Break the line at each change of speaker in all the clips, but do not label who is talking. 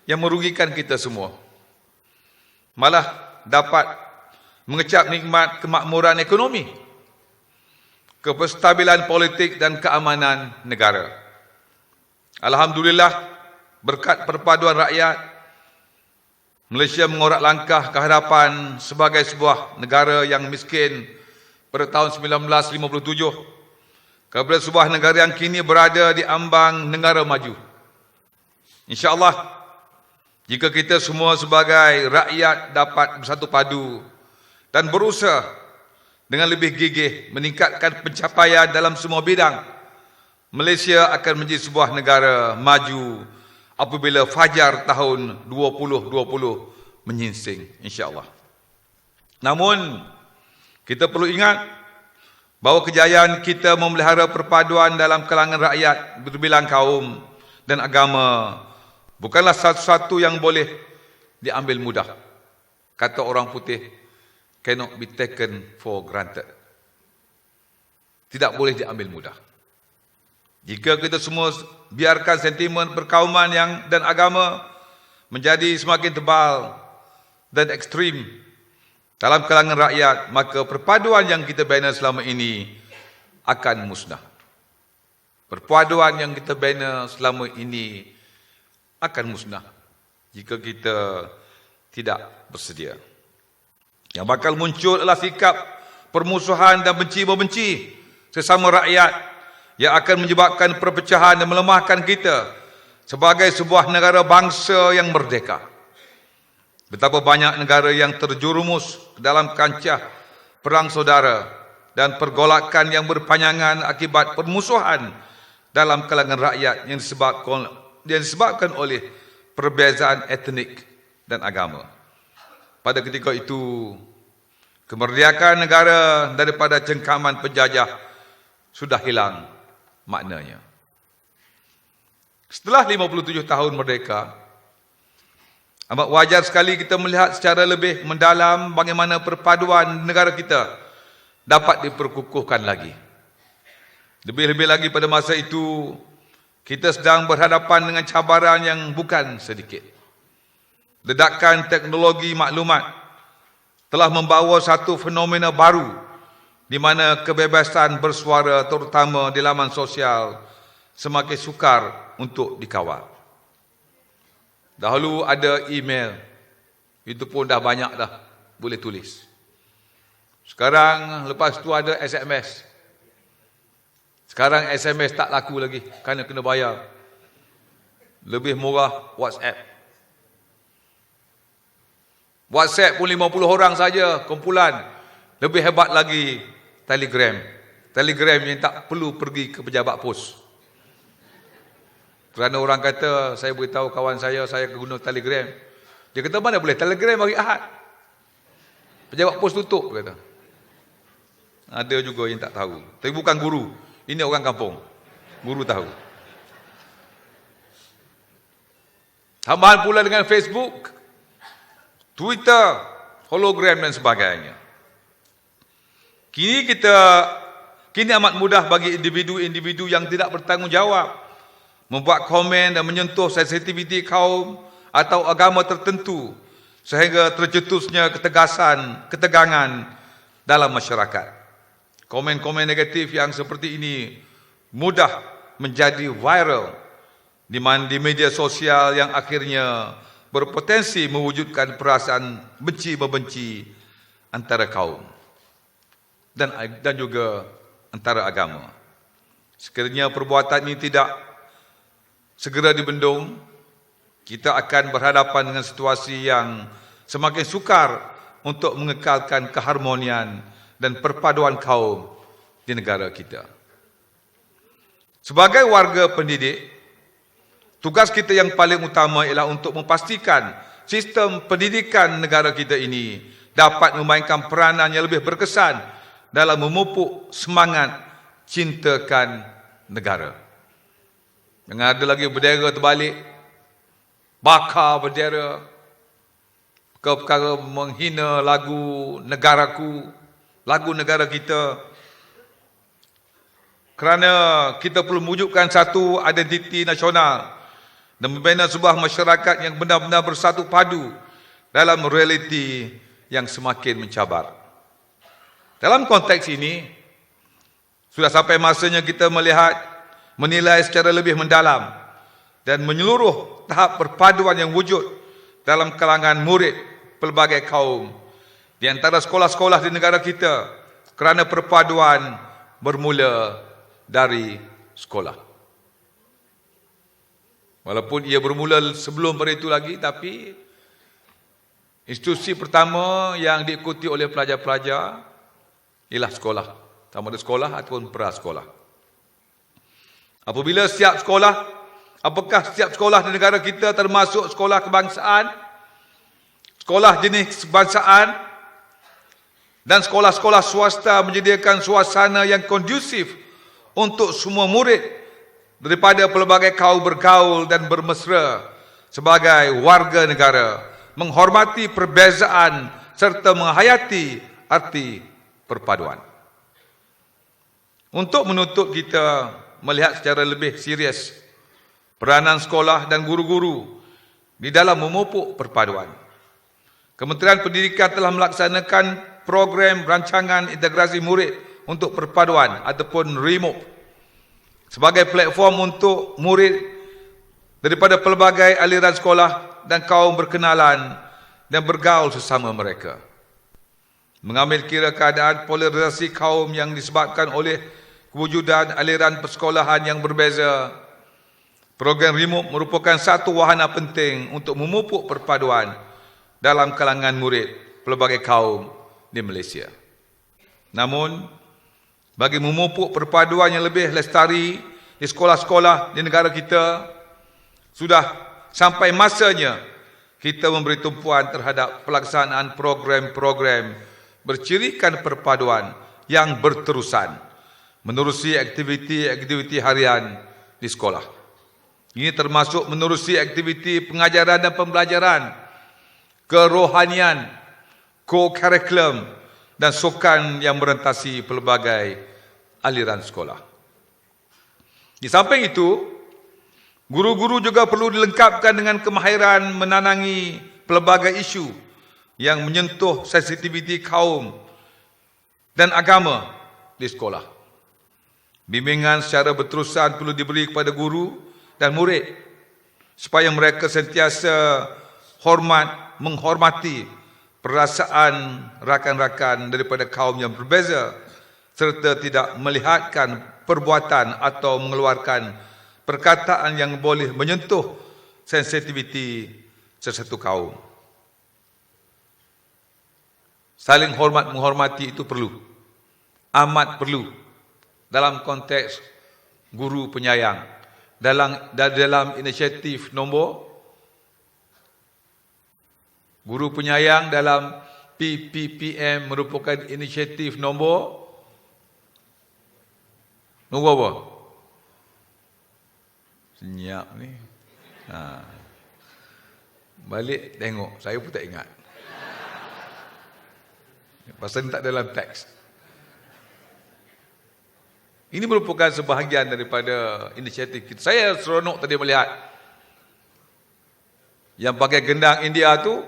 yang merugikan kita semua. Malah dapat mengecap nikmat kemakmuran ekonomi, kestabilan politik dan keamanan negara. Alhamdulillah, berkat perpaduan rakyat, Malaysia mengorak langkah ke hadapan sebagai sebuah negara yang miskin pada tahun 1957 kepada sebuah negara yang kini berada di ambang negara maju. InsyaAllah, jika kita semua sebagai rakyat dapat bersatu padu dan berusaha dengan lebih gigih meningkatkan pencapaian dalam semua bidang, Malaysia akan menjadi sebuah negara maju apabila fajar tahun 2020 menyingsing, insya-Allah. Namun, kita perlu ingat bahawa kejayaan kita memelihara perpaduan dalam kalangan rakyat berbilang kaum dan agama bukanlah satu-satu yang boleh diambil mudah. Kata orang putih, cannot be taken for granted. Tidak boleh diambil mudah. Jika kita semua biarkan sentimen perkauman dan agama menjadi semakin tebal dan ekstrim dalam kalangan rakyat, maka perpaduan yang kita bina selama ini akan musnah. Perpaduan yang kita bina selama ini akan musnah jika kita tidak bersedia. Yang bakal muncul adalah sikap permusuhan dan benci-membenci sesama rakyat yang akan menyebabkan perpecahan dan melemahkan kita sebagai sebuah negara bangsa yang merdeka. Betapa banyak negara yang terjerumus dalam kancah perang saudara dan pergolakan yang berpanjangan akibat permusuhan dalam kalangan rakyat yang disebabkan oleh perbezaan etnik dan agama. Pada ketika itu, kemerdekaan negara daripada cengkaman penjajah sudah hilang maknanya. Setelah 57 tahun merdeka, amat wajar sekali kita melihat secara lebih mendalam bagaimana perpaduan negara kita dapat diperkukuhkan lagi. Lebih-lebih lagi pada masa itu, kita sedang berhadapan dengan cabaran yang bukan sedikit. Ledakan teknologi maklumat telah membawa satu fenomena baru di mana kebebasan bersuara terutama di laman sosial semakin sukar untuk dikawal. Dahulu ada email, itu pun dah banyak dah boleh tulis. Sekarang lepas tu ada SMS. Sekarang SMS tak laku lagi kerana kena bayar. Lebih murah WhatsApp. WhatsApp pun 50 orang saja kumpulan. Lebih hebat lagi Telegram. Telegram yang tak perlu pergi ke pejabat pos. Kerana orang kata, saya beritahu kawan saya guna Telegram. Dia kata, mana boleh Telegram hari Ahad? Pejabat pos tutup, kata. Ada juga yang tak tahu. Tapi bukan guru. Ini orang kampung. Guru tahu. Tambahan pula dengan Facebook, Twitter, hologram dan sebagainya. Kini amat mudah bagi individu-individu yang tidak bertanggungjawab membuat komen dan menyentuh sensitiviti kaum atau agama tertentu sehingga tercetusnya ketegangan dalam masyarakat. Komen-komen negatif yang seperti ini mudah menjadi viral di media sosial yang akhirnya berpotensi mewujudkan perasaan benci-membenci antara kaum dan juga antara agama. Sekiranya perbuatan ini tidak segera dibendung, kita akan berhadapan dengan situasi yang semakin sukar untuk mengekalkan keharmonian dan perpaduan kaum di negara kita. Sebagai warga pendidik, tugas kita yang paling utama ialah untuk memastikan sistem pendidikan negara kita ini dapat memainkan peranan yang lebih berkesan dalam memupuk semangat cintakan negara. Jangan ada lagi bendera terbalik, bakar bendera, perkara menghina lagu negaraku, lagu negara kita. Kerana kita perlu mewujudkan satu identiti nasional dan membina sebuah masyarakat yang benar-benar bersatu padu dalam realiti yang semakin mencabar. Dalam konteks ini, sudah sampai masanya kita menilai secara lebih mendalam dan menyeluruh tahap perpaduan yang wujud dalam kalangan murid pelbagai kaum di antara sekolah-sekolah di negara kita, kerana perpaduan bermula dari sekolah. Walaupun ia bermula sebelum itu lagi, tapi institusi pertama yang diikuti oleh pelajar-pelajar ialah sekolah, sama ada sekolah ataupun prasekolah. Apabila setiap sekolah, apakah setiap sekolah di negara kita termasuk sekolah kebangsaan, sekolah jenis kebangsaan dan sekolah-sekolah swasta menyediakan suasana yang kondusif untuk semua murid daripada pelbagai kaum bergaul dan bermesra sebagai warga negara, menghormati perbezaan serta menghayati arti perpaduan. Untuk menuntut kita melihat secara lebih serius peranan sekolah dan guru-guru di dalam memupuk perpaduan, Kementerian Pendidikan telah melaksanakan program rancangan integrasi murid untuk perpaduan ataupun REMOP sebagai platform untuk murid daripada pelbagai aliran sekolah dan kaum berkenalan dan bergaul sesama mereka. Mengambil kira keadaan polarisasi kaum yang disebabkan oleh kewujudan aliran persekolahan yang berbeza, program REMOP merupakan satu wahana penting untuk memupuk perpaduan dalam kalangan murid pelbagai kaum di Malaysia. Namun, bagi memupuk perpaduan yang lebih lestari di sekolah-sekolah di negara kita, sudah sampai masanya kita memberi tumpuan terhadap pelaksanaan program-program bercirikan perpaduan yang berterusan menerusi aktiviti-aktiviti harian di sekolah. Ini termasuk menerusi aktiviti pengajaran dan pembelajaran, kerohanian, co-curriculum dan sukan yang merentasi pelbagai aliran sekolah. Di samping itu, guru-guru juga perlu dilengkapkan dengan kemahiran menanangi pelbagai isu yang menyentuh sensitiviti kaum dan agama di sekolah. Bimbingan secara berterusan perlu diberi kepada guru dan murid supaya mereka sentiasa menghormati perasaan rakan-rakan daripada kaum yang berbeza serta tidak melihatkan perbuatan atau mengeluarkan perkataan yang boleh menyentuh sensitiviti sesuatu kaum. Saling hormat menghormati itu perlu, amat perlu dalam konteks guru penyayang. Dalam inisiatif nombor Guru Penyayang dalam PPPM merupakan inisiatif nombor apa? Senyap ni. Balik tengok, saya pun tak ingat. Pasal ni tak dalam teks. Ini merupakan sebahagian daripada inisiatif kita. Saya seronok tadi melihat yang pakai gendang India tu,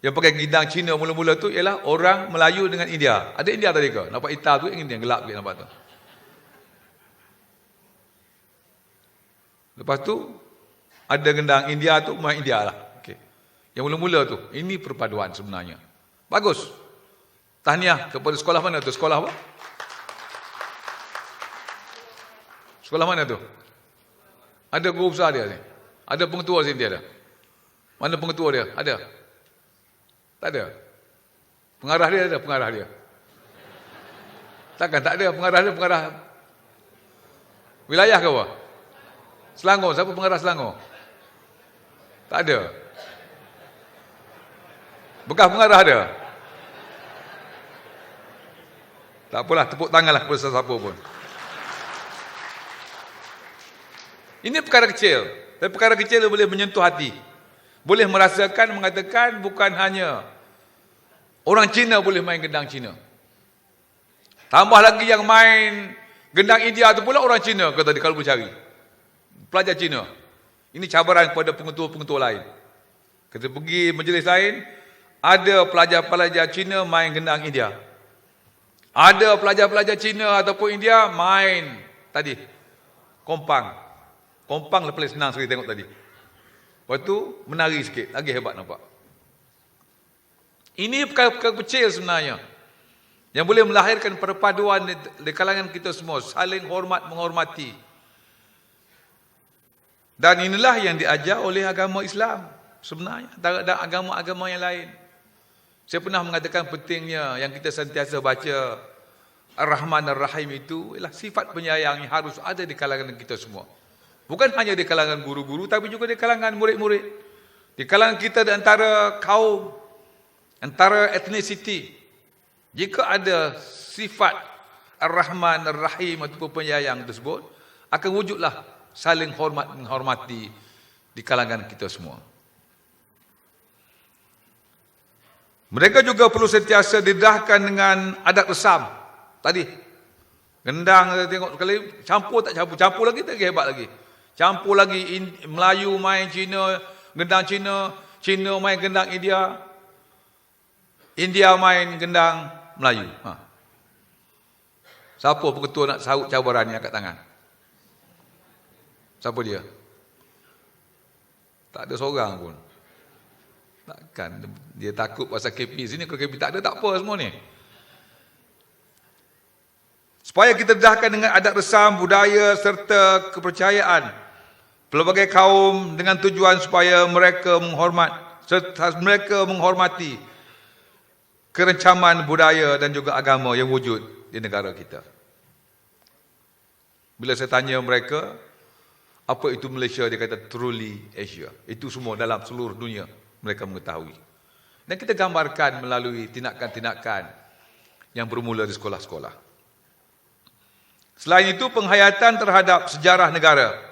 yang pakai gendang Cina mula-mula tu ialah orang Melayu dengan India. Ada India tadi ke? Nampak hitam tu yang gelap dia nampak tu. Lepas tu ada gendang India tu, memang India lah. Okay. Yang mula-mula tu, ini perpaduan sebenarnya. Bagus. Tahniah kepada sekolah mana tu? Sekolah apa? Sekolah mana tu? Ada guru besar dia ni? Ada pengetua sini dia ada? Mana pengetua dia? Ada? Tak ada? Pengarah dia ada? Pengarah dia? Takkan tak ada pengarah dia? Pengarah wilayah ke apa? Selangor. Siapa pengarah Selangor? Tak ada? Bekas pengarah ada? Tak apalah, tepuk tanganlah kepada sesiapa pun. Ini perkara kecil. Tapi perkara kecil boleh menyentuh hati. Boleh merasakan, mengatakan bukan hanya orang Cina boleh main gendang Cina. Tambah lagi yang main gendang India tu pula orang Cina, kata dia kalau bercari. Pelajar Cina. Ini cabaran kepada pengetua-pengetua lain. Kita pergi majlis lain, ada pelajar-pelajar Cina main gendang India. Ada pelajar-pelajar Cina ataupun India main tadi kompang. Kompang lebih senang sekali tengok tadi. Lepas tu menari sikit, lagi hebat nampak. Ini perkara-perkara kecil sebenarnya yang boleh melahirkan perpaduan di kalangan kita semua, saling hormat menghormati. Dan inilah yang diajar oleh agama Islam sebenarnya dan agama-agama yang lain. Saya pernah mengatakan pentingnya yang kita sentiasa baca Ar-Rahman Ar-Rahim itu ialah sifat penyayang yang harus ada di kalangan kita semua. Bukan hanya di kalangan guru-guru, tapi juga di kalangan murid-murid. Di kalangan kita di antara kaum, antara etnisiti. Jika ada sifat Ar-Rahman Ar-Rahim ataupun penyayang tersebut, akan wujudlah saling hormat menghormati di kalangan kita semua. Mereka juga perlu sentiasa didedahkan dengan adat resam. Tadi, gendang tengok sekali, campur tak campur, campur lagi tak hebat lagi. Campur lagi Melayu main Cina, gendang Cina, Cina main gendang India, India main gendang Melayu. Siapa pengetua nak sahut cabaran ni angkat tangan? Siapa dia? Tak ada seorang pun. Takkan dia takut pasal KP sini, kalau KP tak ada tak apa semua ni. Supaya kita dedahkan dengan adat resam, budaya serta kepercayaan pelbagai kaum dengan tujuan supaya mereka menghormati kerencaman budaya dan juga agama yang wujud di negara kita. Bila saya tanya mereka, apa itu Malaysia, dia kata truly Asia. Itu semua dalam seluruh dunia mereka mengetahui. Dan kita gambarkan melalui tindakan-tindakan yang bermula di sekolah-sekolah. Selain itu, penghayatan terhadap sejarah negara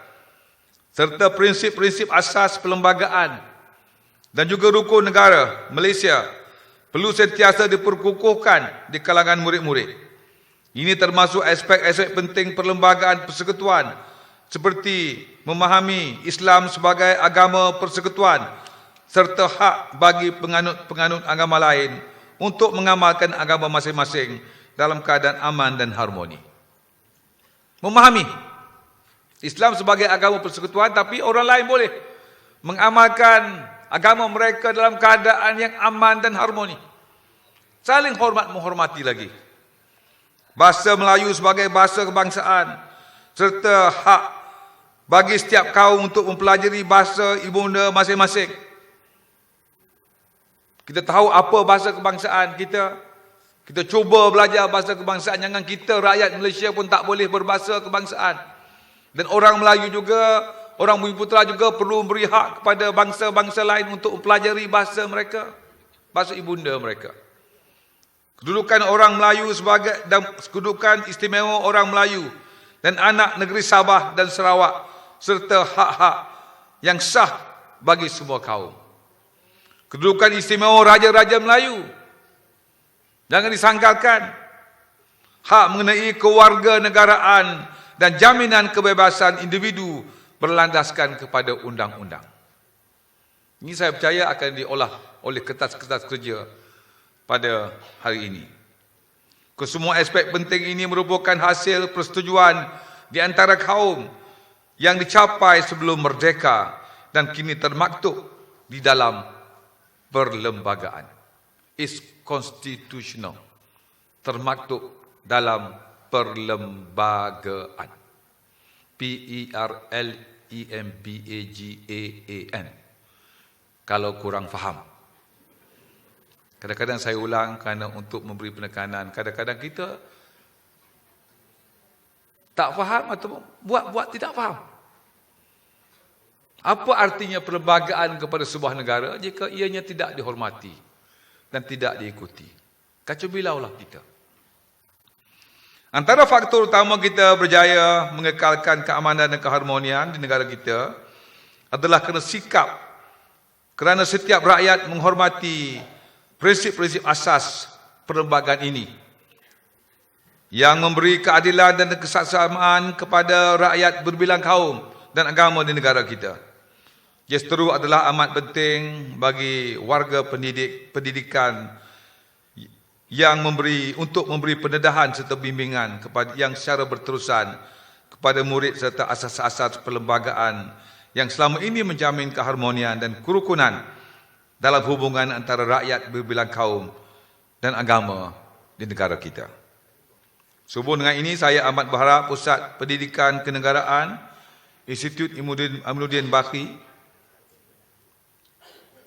serta prinsip-prinsip asas perlembagaan dan juga rukun negara Malaysia perlu sentiasa diperkukuhkan di kalangan murid-murid. Ini termasuk aspek-aspek penting perlembagaan persekutuan seperti memahami Islam sebagai agama persekutuan serta hak bagi penganut-penganut agama lain untuk mengamalkan agama masing-masing dalam keadaan aman dan harmoni. Memahami Islam sebagai agama persekutuan, tapi orang lain boleh mengamalkan agama mereka dalam keadaan yang aman dan harmoni. Saling hormat menghormati lagi. Bahasa Melayu sebagai bahasa kebangsaan serta hak bagi setiap kaum untuk mempelajari bahasa ibunda masing-masing. Kita tahu apa bahasa kebangsaan kita. Kita cuba belajar bahasa kebangsaan. Jangan kita rakyat Malaysia pun tak boleh berbahasa kebangsaan. Dan orang Melayu juga, orang Bumiputera juga perlu memberi hak kepada bangsa-bangsa lain untuk mempelajari bahasa mereka, bahasa ibunda mereka. Kedudukan orang Melayu sebagai dan kedudukan istimewa orang Melayu dan anak negeri Sabah dan Sarawak serta hak-hak yang sah bagi semua kaum. Kedudukan istimewa Raja-Raja Melayu jangan disangkalkan. Hak mengenai kewarganegaraan dan jaminan kebebasan individu berlandaskan kepada undang-undang. Ini saya percaya akan diolah oleh kertas-kertas kerja pada hari ini. Kesemua aspek penting ini merupakan hasil persetujuan di antara kaum yang dicapai sebelum merdeka dan kini termaktub di dalam perlembagaan. Is constitutional. Termaktub dalam perlembagaan. Perlembagaan. Kalau kurang faham. Kadang-kadang saya ulang kerana untuk memberi penekanan. Kadang-kadang kita tak faham atau buat tidak faham. Apa artinya perlembagaan kepada sebuah negara jika ianya tidak dihormati dan tidak diikuti? Kacau bilaulah kita. Antara faktor utama kita berjaya mengekalkan keamanan dan keharmonian di negara kita adalah kerana sikap, kerana setiap rakyat menghormati prinsip-prinsip asas perlembagaan ini yang memberi keadilan dan kesesamaan kepada rakyat berbilang kaum dan agama di negara kita. Justeru adalah amat penting bagi warga pendidikan yang untuk memberi pendedahan serta bimbingan kepada yang secara berterusan kepada murid serta asas-asas perlembagaan yang selama ini menjamin keharmonian dan kerukunan dalam hubungan antara rakyat berbilang kaum dan agama di negara kita. Sehubung dengan ini, saya amat berharap Pusat Pendidikan Kenegaraan Institut Aminuddin Baki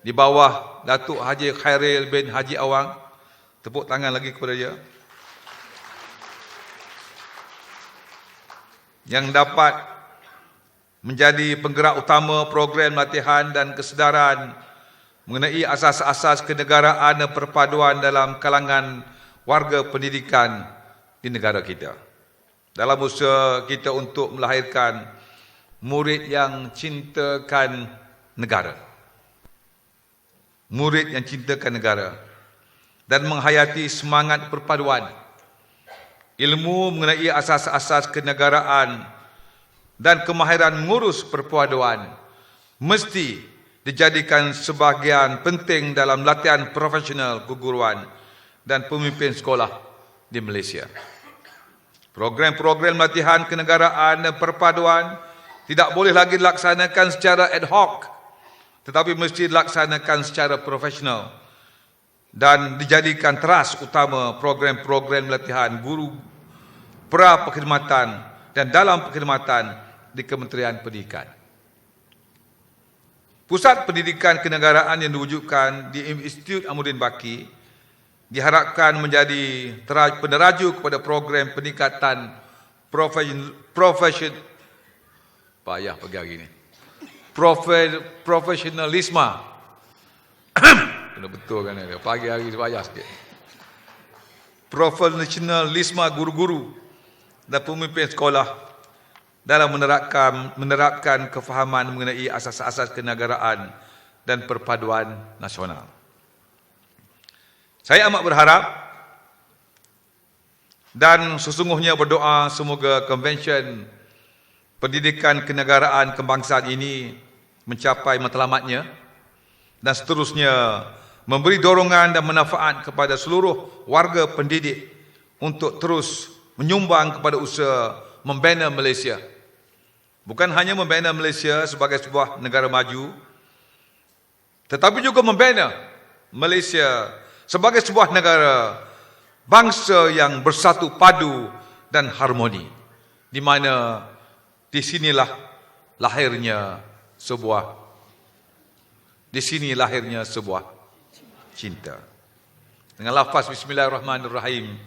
di bawah Datuk Haji Khairil bin Haji Awang, tepuk tangan lagi kepada dia, yang dapat menjadi penggerak utama program latihan dan kesedaran mengenai asas-asas kenegaraan dan perpaduan dalam kalangan warga pendidikan di negara kita. Dalam usaha kita untuk melahirkan murid yang cintakan negara. Murid yang cintakan negara dan menghayati semangat perpaduan. Ilmu mengenai asas-asas kenegaraan dan kemahiran mengurus perpaduan mesti dijadikan sebahagian penting dalam latihan profesional keguruan dan pemimpin sekolah di Malaysia. Program-program latihan kenegaraan dan perpaduan tidak boleh lagi dilaksanakan secara ad hoc, tetapi mesti dilaksanakan secara profesional dan dijadikan teras utama program-program latihan guru pra-perkhidmatan dan dalam perkhidmatan di Kementerian Pendidikan. Pusat Pendidikan Kenegaraan yang diwujudkan di Institut Aminuddin Baki diharapkan menjadi peneraju kepada program peningkatan profesionalisme. Kena betul kan dia. Pagi hari payah sikit. Profesionalisme guru-guru dan pemimpin sekolah dalam menerapkan kefahaman mengenai asas-asas kenegaraan dan perpaduan nasional. Saya amat berharap dan sesungguhnya berdoa semoga Konvensyen Pendidikan Kenegaraan Kebangsaan ini mencapai matlamatnya dan seterusnya memberi dorongan dan manfaat kepada seluruh warga pendidik untuk terus menyumbang kepada usaha membina Malaysia. Bukan hanya membina Malaysia sebagai sebuah negara maju, tetapi juga membina Malaysia sebagai sebuah negara bangsa yang bersatu padu dan harmoni, di mana di sini lahirnya sebuah cinta. Dengan lafaz Bismillahirrahmanirrahim,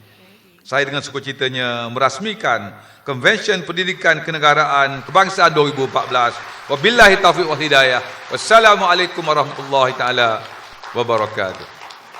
saya dengan sukacitanya merasmikan Konvensyen Pendidikan Kenegaraan Kebangsaan 2014. Wabillahi taufiq wal hidayah. Wassalamualaikum warahmatullahi taala wabarakatuh.